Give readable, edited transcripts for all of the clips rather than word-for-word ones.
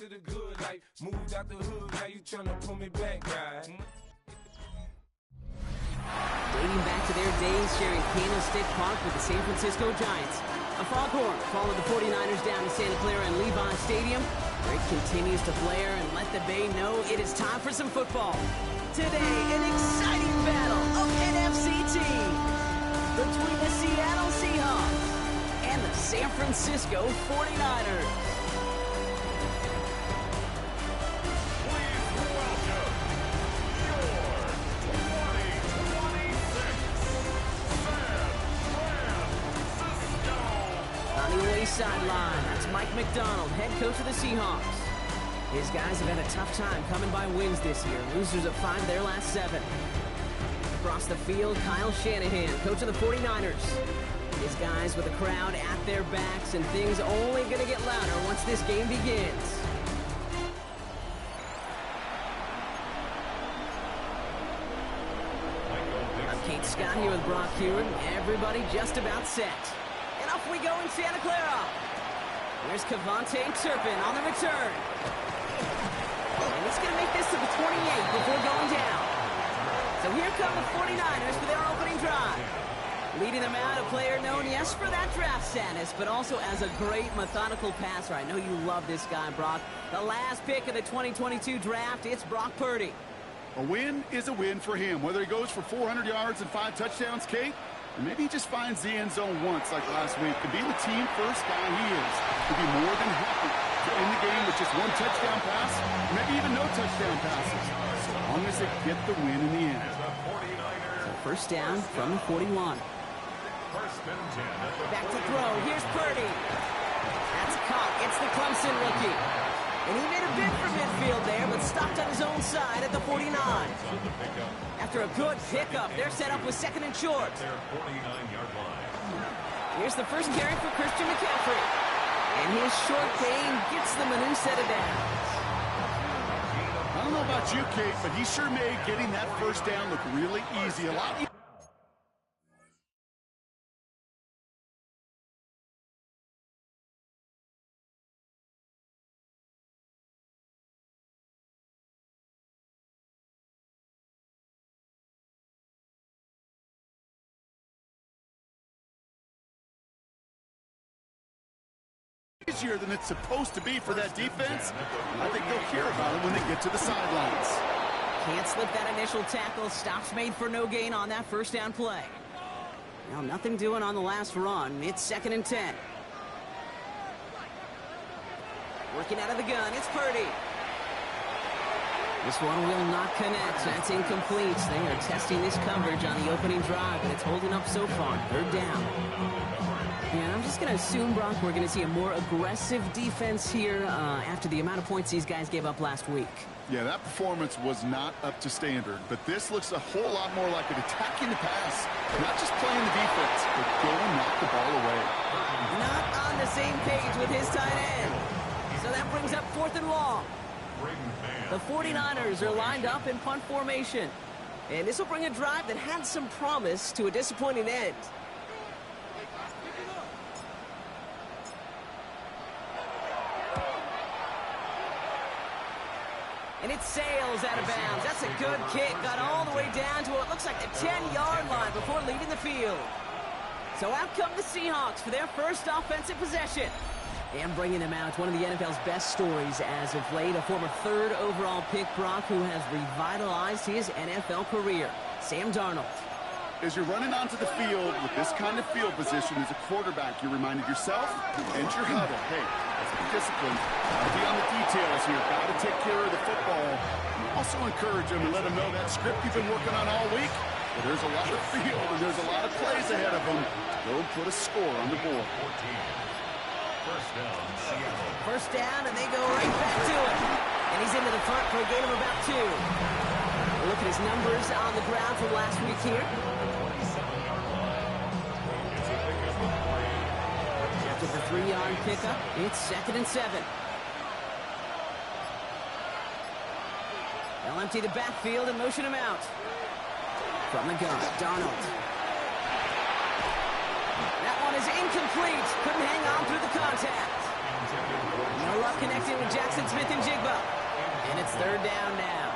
to the good life. Moved out the hood, now you tryna pull me back, right? Dating back to their days sharing Candlestick Park with the San Francisco Giants. A foghorn followed the 49ers down to Santa Clara and Levi Stadium, where it continues to flare and let the Bay know it is time for some football. Today, an exciting battle of NFC teams between the Seattle Seahawks and the San Francisco 49ers. Sideline. That's Mike McDonald, head coach of the Seahawks. His guys have had a tough time coming by wins this year. Losers of 5 their last 7. Across the field, Kyle Shanahan, coach of the 49ers. His guys with the crowd at their backs, and things only going to get louder once this game begins. I'm Kate Scott here with Brock Hewitt. Everybody just about set. And off we go in Santa Clara. Here's Cavante Turpin on the return. And he's going to make this to the 28 before going down. So here come the 49ers for their opening drive. Leading them out, a player known, yes, for that draft status, but also as a great methodical passer. I know you love this guy, Brock. The last pick of the 2022 draft, it's Brock Purdy. A win is a win for him, whether he goes for 400 yards and 5 touchdowns, Kate, or maybe he just finds the end zone once like last week. To be the team first guy he is, to be more than happy to end the game with just 1 touchdown pass, maybe even no touchdown passes, so long as they get the win in the end. So first down from the 41. Back to throw. Here's Purdy. That's caught. It's the Clemson rookie. And he made a bid for midfield there, but stopped on his own side at the 49. After a good pickup, they're set up with 2nd and short. Here's the first carry for Christian McCaffrey. And his short gain gets them a new set of downs. I don't know about you, Kate, but he sure made getting that first down look really easy. A lot easier. Easier than it's supposed to be for that defense. I think they'll hear about it when they get to the sidelines. Can't slip that initial tackle. Stops made for no gain on that first down play. Now nothing doing on the last run. It's 2nd and 10. Working out of the gun. It's Purdy. This one will not connect. That's incomplete. They are testing this coverage on the opening drive, and it's holding up so far. 3rd down. And I'm just going to assume, Brock, we're going to see a more aggressive defense here after the amount of points these guys gave up last week. Yeah, that performance was not up to standard, but this looks a whole lot more like it attacking the pass, not just playing the defense, but go and knock the ball away. Not on the same page with his tight end. So that brings up 4th and long. The 49ers are lined up in punt formation. And this will bring a drive that had some promise to a disappointing end. And it sails out of bounds. That's a good kick. Got all the way down to what looks like the 10-yard line before leaving the field. So out come the Seahawks for their first offensive possession. And bringing them out, one of the NFL's best stories as of late, a former 3rd overall pick, Brock, who has revitalized his NFL career, Sam Darnold. As you're running onto the field with this kind of field position as a quarterback, you're reminded yourself and your huddle, hey, let's be disciplined. Gotta be on the details here. Gotta take care of the football. And also encourage them and let them know that script you've been working on all week. But there's a lot of field and there's a lot of plays ahead of them. Go put a score on the board. First down, and they go right back to it. And he's into the front for a gain of about 2. Look at his numbers on the ground from last week here. After the 3-yard pickup, it's 2nd and 7. They'll empty the backfield and motion him out. From the gun, Darnold. That one is incomplete. Couldn't hang on through the contact. No luck connecting with Jackson Smith and Jigba. And it's third down now.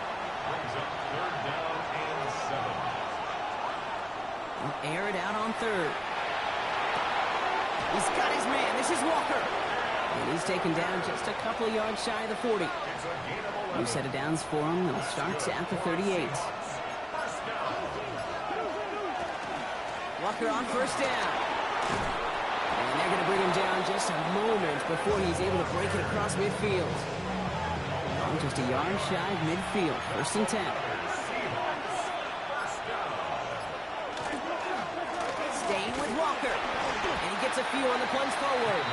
He'll air it out on third. He's got his man. This is Walker. And he's taken down just a couple of yards shy of the 40. New set of downs for him. They'll start at the 38. Walker on first down. And they're going to bring him down just a moment before he's able to break it across midfield. Oh, just a yard shy of midfield. First and 10. Staying with Walker. And he gets a few on the plunge forward.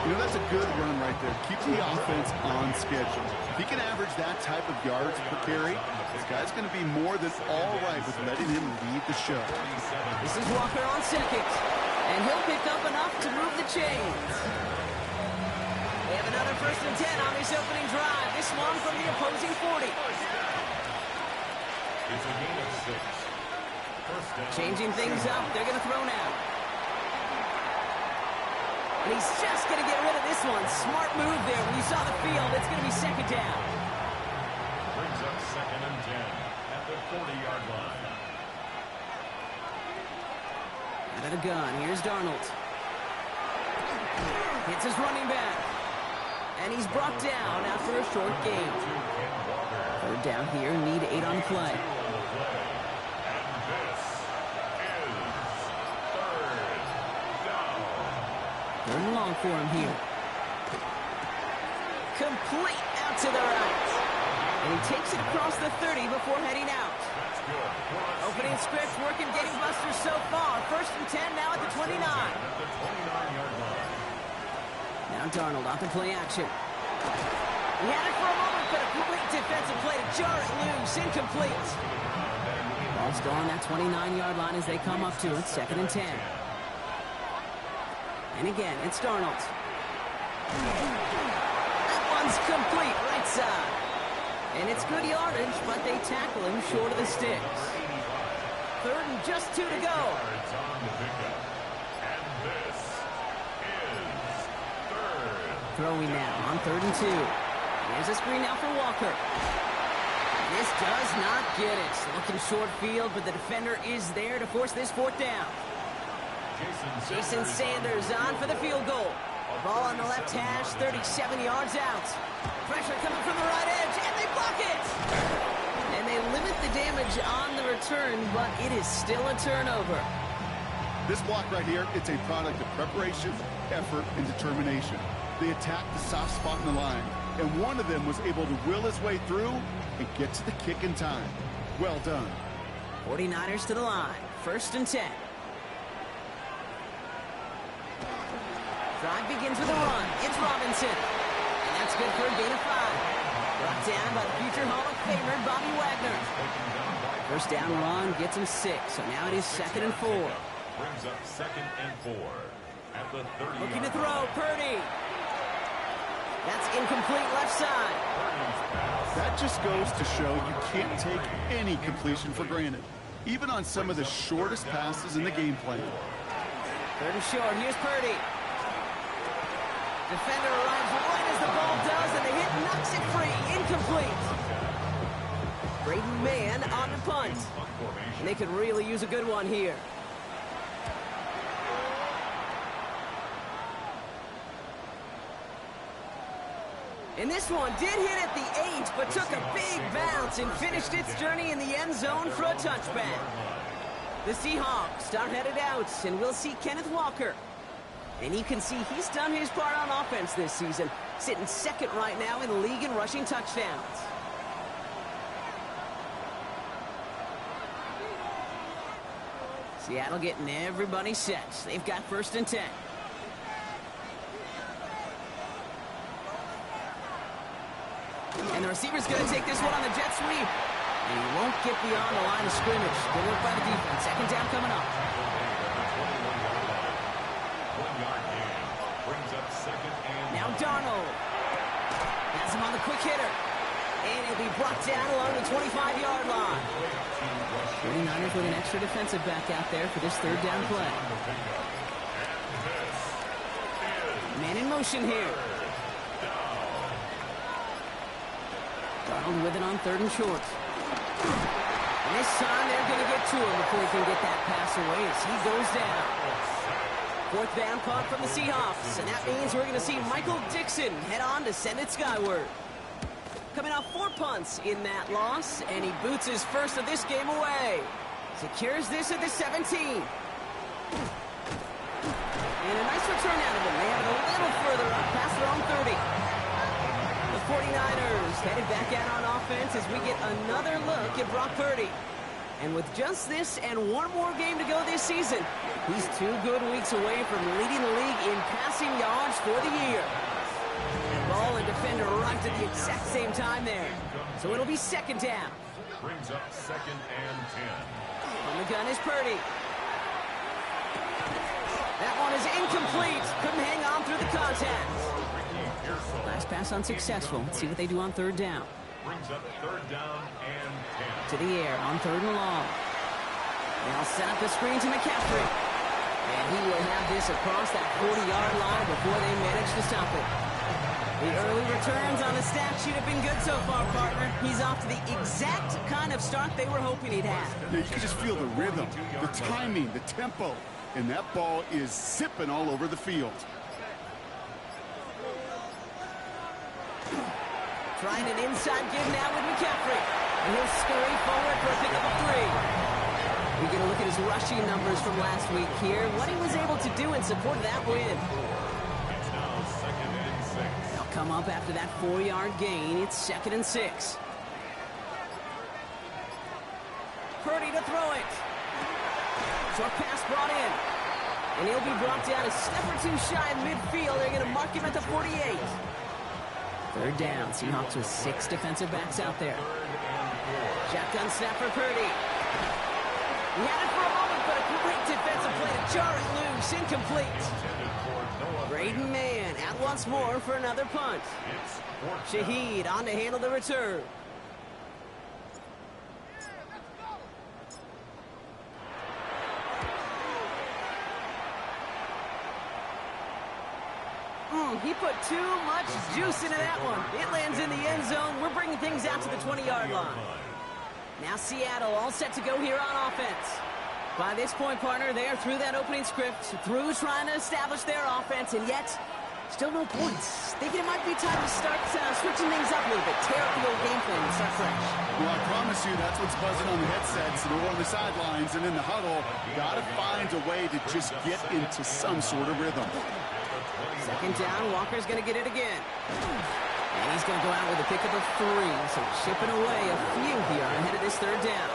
You know, that's a good run right there. Keep the offense on schedule. If he can average that type of yards per carry, this guy's going to be more than all right with letting him lead the show. This is Walker on second. And he'll pick up enough to move the chains. They have another first and 10 on this opening drive. This one from the opposing 40. It's a gain of 6. Changing things up. They're going to throw now. And he's just going to get rid of this one. Smart move there. When you saw the field, it's going to be second down. Brings up second and 10 at the 40-yard line. Out of the gun. Here's Darnold. Hits his running back. And he's brought down after a short gain. Third down here. Need 8 on the play. Third and long for him here. Complete out to the right. And he takes it across the 30 before heading out. Opening script working getting busters so far. First and 10 now at the 29. Now Darnold off the play action. He had it for a moment, but a complete defensive play to jar it loose. Incomplete. Ball's still on that 29-yard line as they come up to it. Second and 10. And again, it's Darnold. That one's complete, right side. And it's good yardage, but they tackle him short of the sticks. Third and just 2 to go. Throwing now on third and 2. Here's a screen now for Walker. This does not get it. Looking short field, but the defender is there to force this fourth down. Jason Sanders on for the field goal. Ball on the left hash, 37 yards out. Pressure coming from the right edge, and they block it! And they limit the damage on the return, but it is still a turnover. This block right here, it's a product of preparation, effort, and determination. They attacked the soft spot in the line, and one of them was able to will his way through and get to the kick in time. Well done. 49ers to the line, first and 10. Drive begins with a run. It's Robinson. And that's good for a gain of 5. Brought down by the future Hall of Famer, Bobby Wagner. First down run gets him 6. So now it is second and 4. Brings up second and 4 at the 30. Looking to throw, Purdy. That's incomplete left side. That just goes to show you can't take any completion for granted, even on some of the shortest passes in the game plan. Third and short. Here's Purdy. Defender arrives right as the ball does, and the hit knocks it free. Incomplete. Braden Mann on the punt. And they could really use a good one here. And this one did hit at the 8, but took a big bounce and finished its journey in the end zone for a touchback. The Seahawks are headed out, and we'll see Kenneth Walker. And you can see he's done his part on offense this season, sitting second right now in the league in rushing touchdowns. Seattle getting everybody set. They've got first and 10. And the receiver's going to take this one on the jet sweep. And he won't get beyond the line of scrimmage. Good work by the defense. Second down coming up. Now Darnold has him on the quick hitter. And he'll be brought down along the 25-yard line. 49ers with an extra defensive back out there for this third down play. Man in motion here. with it on 3rd and short. And this time they're going to get to him before he can get that pass away as he goes down. 4th down punt from the Seahawks, and that means we're going to see Michael Dixon head on to send it skyward. Coming off 4 punts in that loss, and he boots his first of this game away. Secures this at the 17. And a nice return out of him. They have it a little further up past their own 30. The 49ers headed back out on offense as we get another look at Brock Purdy. And with just this and one more game to go this season, he's 2 good weeks away from leading the league in passing yards for the year. And ball and defender right at the exact same time there. So it'll be 2nd down. Brings up 2nd and 10. From the gun is Purdy. That one is incomplete. Couldn't hang on through the contact. Last pass unsuccessful. Let's see what they do on 3rd down. Brings up 3rd down and 10. To the air on 3rd and long. They'll set up the screen to McCaffrey. And he will have this across that 40-yard line before they manage to stop it. The early returns on the stat sheet have been good so far, partner. He's off to the exact kind of start they were hoping he'd have. Yeah, you can just feel the rhythm, the timing, the tempo. And that ball is zipping all over the field. Trying an inside give now with McCaffrey. And he'll scurry forward for a pick of 3. We're going to look at his rushing numbers from last week here. What he was able to do in support of that win. It's now 2nd and 6. They'll come up after that 4-yard gain. It's 2nd and 6. Purdy to throw it. Short pass brought in. And he'll be brought down a step or 2 shy of midfield. They're going to mark him at the 48. 3rd down. Seahawks with 6 defensive backs out there. Shotgun snap for Purdy. He had it for a moment, but a great defensive play to jar it loose. Incomplete. Braden Mann out once more for another punt. Shaheed on to handle the return. He put too much juice into that one. It lands in the end zone. We're bringing things out to the 20-yard line. Now Seattle all set to go here on offense. By this point, partner, they are through that opening script, through trying to establish their offense, and yet still no points. Thinking it might be time to start switching things up a little bit. Tear up the old game plan and start fresh. Well, I promise you that's what's buzzing on the headsets and over on the sidelines and in the huddle. Got to find a way to just get into some sort of rhythm. 2nd down, Walker's going to get it again. And he's going to go out with a pick of 3, so chipping away a few here ahead of this 3rd down.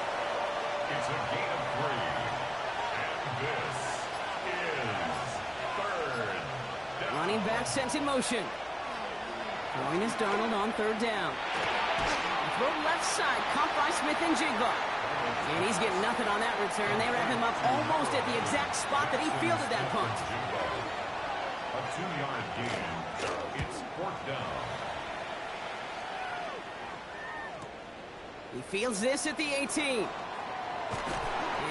It's a gain of 3. And this is 3rd down. Running back sent in motion. Throwing is Darnold on 3rd down. Throw left side, caught by Smith and Jigba. And he's getting nothing on that return. They wrap him up almost at the exact spot that he fielded that punt. A 2-yard gain. It's 4th down. He fields this at the 18. And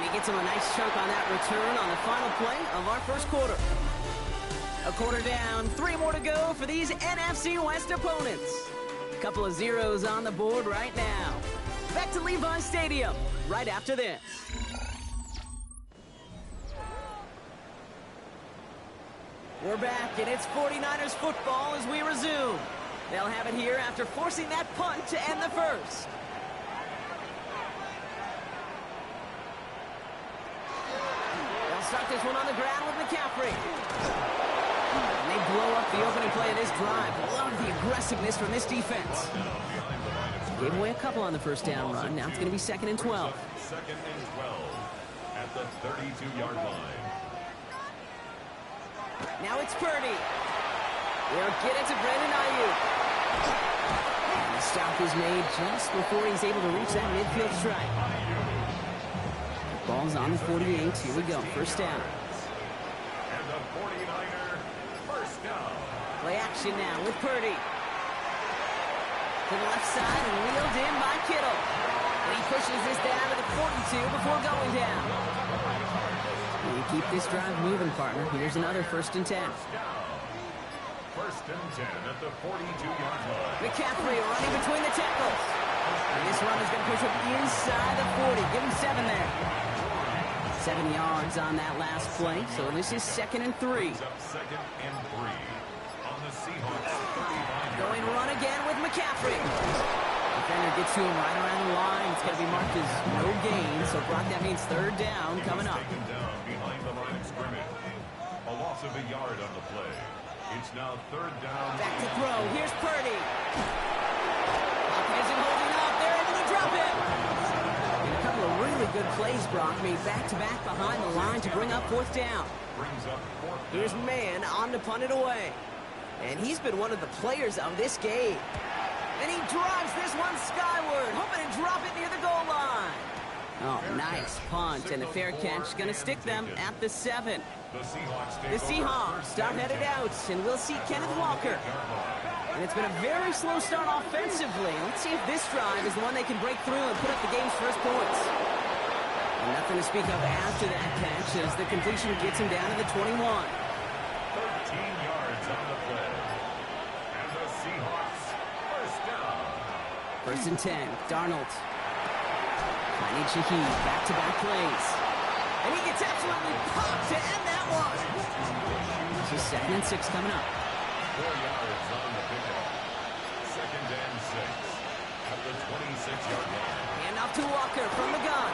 he gets him a nice chunk on that return on the final play of our first quarter. A quarter down, 3 more to go for these NFC West opponents. A couple of zeros on the board right now. Back to Levi Stadium right after this. We're back, and it's 49ers football as we resume. They'll have it here after forcing that punt to end the first. They'll start this one on the ground with McCaffrey. And they blow up the opening play of this drive. Love the aggressiveness from this defense. Gave away a couple on the first down run. Now it's going to be 2nd and 12. 2nd and 12 at the 32-yard line. Now it's Purdy. They'll get it to Brandon Ayuk. And the stop is made just before he's able to reach that midfield strike. Ball's on the 48. Here we go. 1st down. And the 49er 1st down. Play action now with Purdy. To the left side and wheeled in by Kittle. And he pushes this down to the 42 before going down. And you keep this drive moving, partner. Here's another 1st and 10. 1st and 10 at the 42-yard line. McCaffrey running between the tackles. And this run is going to push him inside the 40. Give him 7 there. 7 yards on that last play, so this is 2nd and 3. Second and 3 on the Seahawks. 39-yard Going run again with McCaffrey. Defender gets to him right around the line. It's going to be marked as no gain, so Brock, that means 3rd down coming up. Taken down behind the line of scrimmage. A loss of a yard on the play. It's now 3rd down. Back to throw. Here's Purdy. Isn't holding up. They're able to drop him. And a couple of really good plays, Brock made back-to-back behind the line to bring up 4th down. Brings up 4th down. Here's man on to punt it away. And he's been one of the players of this game. And he drives this one skyward, hoping to drop it near the goal line. Oh, nice punt, and the fair catch going to stick them at the 7. The Seahawks start headed out, and we'll see Kenneth Walker. And it's been a very slow start offensively. Let's see if this drive is the one they can break through and put up the game's first points. And nothing to speak of after that catch as the completion gets him down to the 21. 13 yards on the play. And the Seahawks first down. 1st and 10, Darnold. Finding Shaheed, back-to-back plays. And he gets absolutely popped to end that one. This is 2nd and 6 coming up. 4 yards on the pickup. 2nd and 6 at the 26-yard line. And off to Walker from the gun.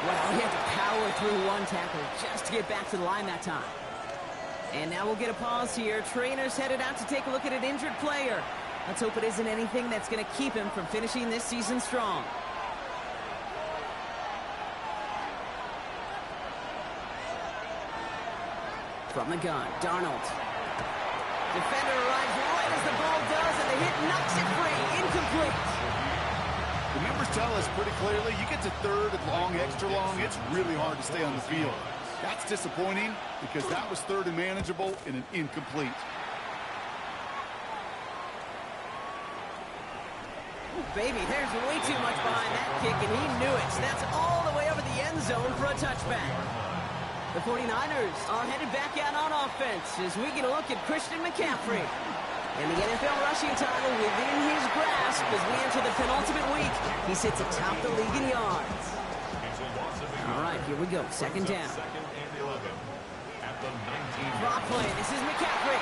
Wow, he had to power through one tackle just to get back to the line that time. And now we'll get a pause here. Trainers headed out to take a look at an injured player. Let's hope it isn't anything that's going to keep him from finishing this season strong. From the gun, Darnold. Defender arrives right as the ball does, and the hit knocks it free. Incomplete. The numbers tell us pretty clearly, you get to 3rd and long, extra long, it's really hard to stay on the field. That's disappointing because that was 3rd and manageable and an incomplete. Baby, there's way too much behind that kick, and he knew it. That's all the way over the end zone for a touchback. The 49ers are headed back out on offense as we get a look at Christian McCaffrey. And the NFL rushing title within his grasp as we enter the penultimate week. He sits atop the league in yards. All right, here we go. 2nd down. 2nd and 11 at the 19. Draw play. This is McCaffrey.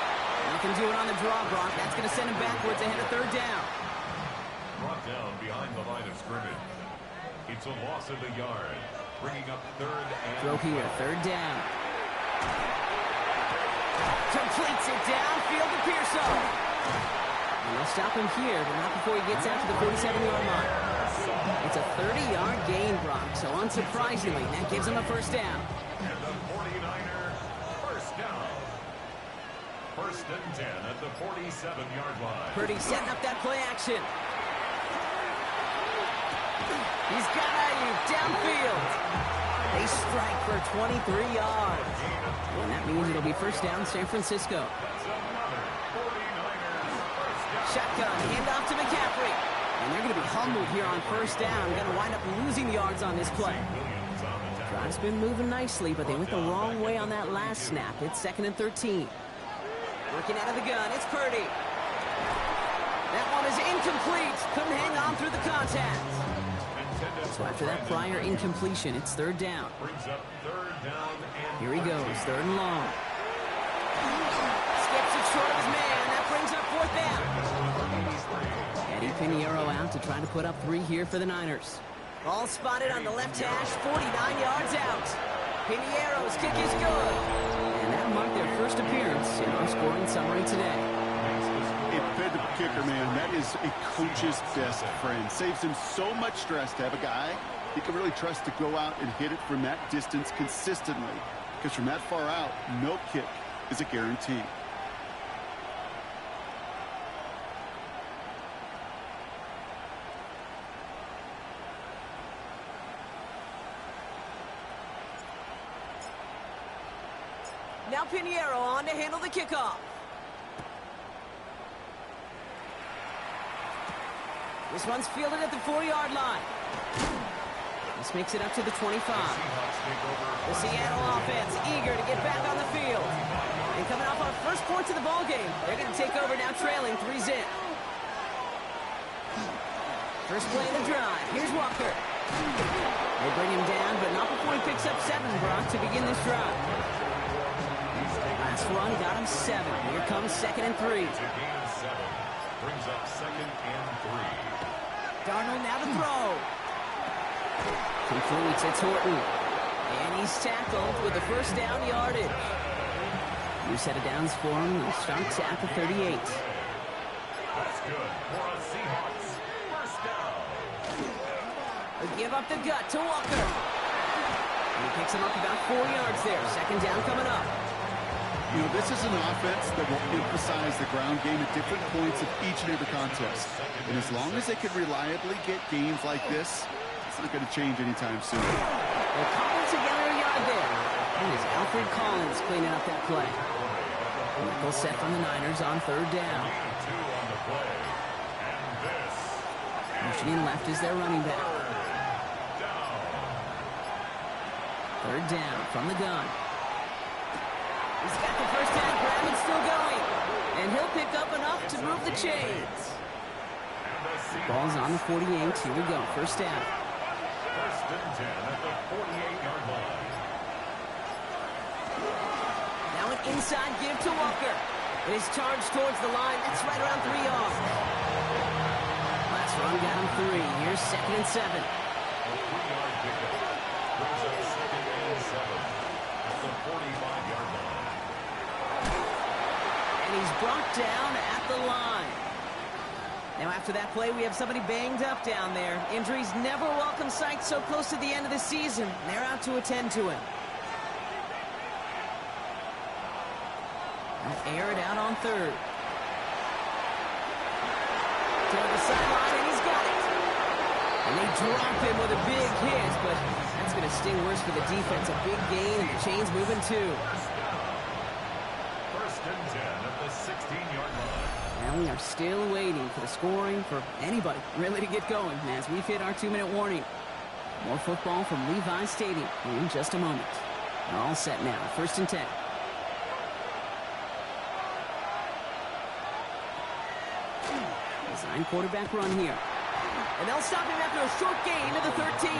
Nothing doing on the draw, Brock. That's going to send him backwards ahead of 3rd down. Brought down behind the line of scrimmage. It's a loss of a yard, bringing up 3rd and... Throw here, 3rd down. Completes it downfield to Pearson. And they'll stop him here, but not before he gets out to the 47-yard line. It's a 30-yard gain, Brock, so unsurprisingly, that gives him a 1st down. And the 49er first down. 1st and 10 at the 47-yard line. Purdy setting up that play action. He's got Ayuk downfield. They strike for 23 yards. And that means it'll be 1st down, San Francisco. Shotgun, handoff to McCaffrey. And they're going to be humbled here on 1st down. Going to wind up losing yards on this play. Drive's been moving nicely, but they went the wrong way on that last snap. It's 2nd and 13. Working out of the gun, it's Purdy. That one is incomplete. Couldn't hang on through the contact. So after that prior incompletion, it's 3rd down. Here he goes, 3rd and long. Skips it short of his man. That brings up 4th down. Eddie Pinheiro out to try to put up 3 here for the Niners. Ball spotted on the left hash, 49 yards out. Pinheiro's kick is good. And that'll mark their first appearance in our scoring summary today. A dependable kicker, man. That is a coach's best friend. Saves him so much stress to have a guy he can really trust to go out and hit it from that distance consistently. Because from that far out, no kick is a guarantee. Now Pinheiro on to handle the kickoff. This one's fielded at the 4-yard line. This makes it up to the 25. The Seattle offense eager to get back on the field. And coming off our first points of the ball game, they're going to take over now trailing 3-0. First play of the drive. Here's Walker. They bring him down, but not before he picks up 7, Brock, to begin this drive. Last run got him 7. Here comes 2nd and 3. To gain of 7. Brings up 2nd and 3. Darnold now to throw. Completes it to Horton. And he's tackled with the first down yardage. New set of downs for him. He starts at the 38. That's good for a Seahawks. First down. They give up the gut to Walker. And he picks him up about 4 yards there. 2nd down coming up. You know, this is an offense that will emphasize the ground game at different points of each and every contest. And as long as they can reliably get games like this, it's not going to change anytime soon. They'll cobble together a yard there. And it's Alfred Collins cleaning up that play. Nickel set from the Niners on 3rd down. 2 on the play. And this. Pushing in left is their running back. Down. 3rd down from the gun. He's got the first down grab and still going. And he'll pick up enough to move the chains. Ball's on the 48. Here we go. First down. First and 10 at the 48-yard line. Now an inside give to Walker. His charge towards the line. That's right around 3 yards. Last run got him 3. Here's 2nd and 7. A 3-yard pickup. Brings up 2nd and 7 at the 45-yard line. And he's brought down at the line. Now after that play, we have somebody banged up down there. Injuries never a welcome sight so close to the end of the season. They're out to attend to him. They'll air it out on 3rd. Toward the sideline, and he's got it. And they drop him with a big hit, but that's going to sting worse for the defense. A big gain, and the chain's moving too. First and 10 at the 16-yard line. And we are still waiting for the scoring for anybody really to get going as we've hit our 2-minute warning. More football from Levi Stadium in just a moment. They're all set now. 1st and 10. Design quarterback run here. And they'll stop him after a short gain to the 13.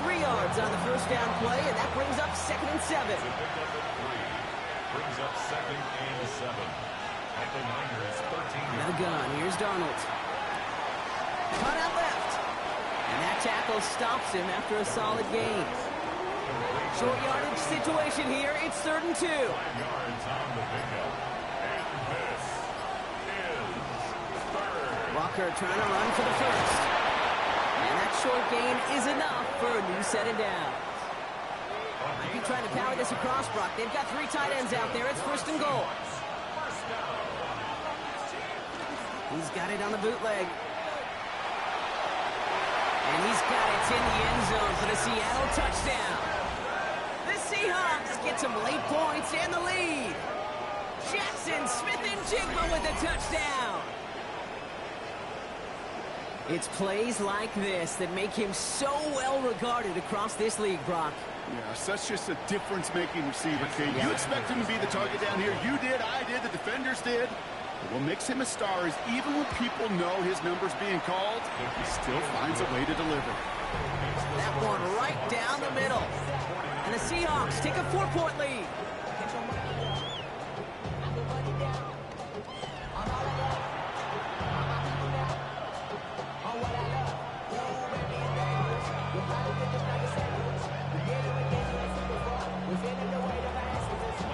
3 yards on the first down play, and that brings up 2nd and 7. To pick up at 3. Brings up 2nd and 7. At the Niners, 13. Now the gun. Here's Darnold. Cut out left. And that tackle stops him after a solid gain. Short yardage situation here. It's 3rd and 2. 5 yards on the pickup. And this is 3rd. Walker trying to run for the first. And that short gain is enough for a new set of downs. Keep trying to power this across, Brock. They've got 3 tight ends out there. It's 1st and goal. He's got it on the bootleg. And he's got it in the end zone for the Seattle touchdown. The Seahawks get some late points and the lead. Jackson Smith-Njigba with a touchdown. It's plays like this that make him so well regarded across this league, Brock. Yeah, such just a difference-making receiver, Kate. You expect him to be the target down here. You did, I did, the defenders did. But what makes him a star is even when people know his number's being called, he still finds a way to deliver. That one right down the middle. And the Seahawks take a 4-point lead.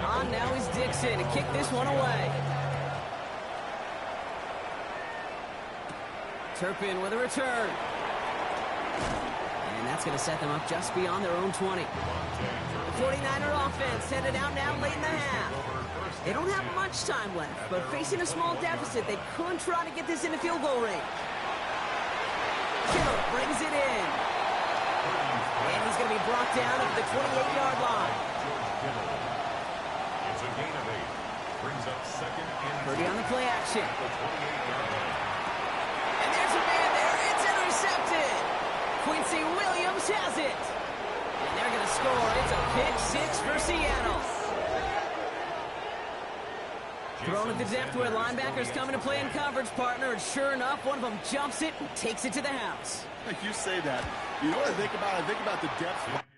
On now is Dixon to kick this one away. Turpin with a return. And that's going to set them up just beyond their own 20. The 49er offense headed out now late in the half. They don't have much time left, but facing a small deficit, they could try to get this in the field goal range. Kittle brings it in. And he's going to be brought down at the 28-yard line. It's a gain of 8. Brings up 2nd and 2. Purdy on the play action. The 28-yard line. And there's a man there. It's intercepted. Quincy Williams has it. And they're going to score. It's a pick 6 for Seattle. Thrown at the depth where linebackers come into play in coverage, partner, and sure enough, one of them jumps it and takes it to the house. You say that. You know what I think about? I think about the depth.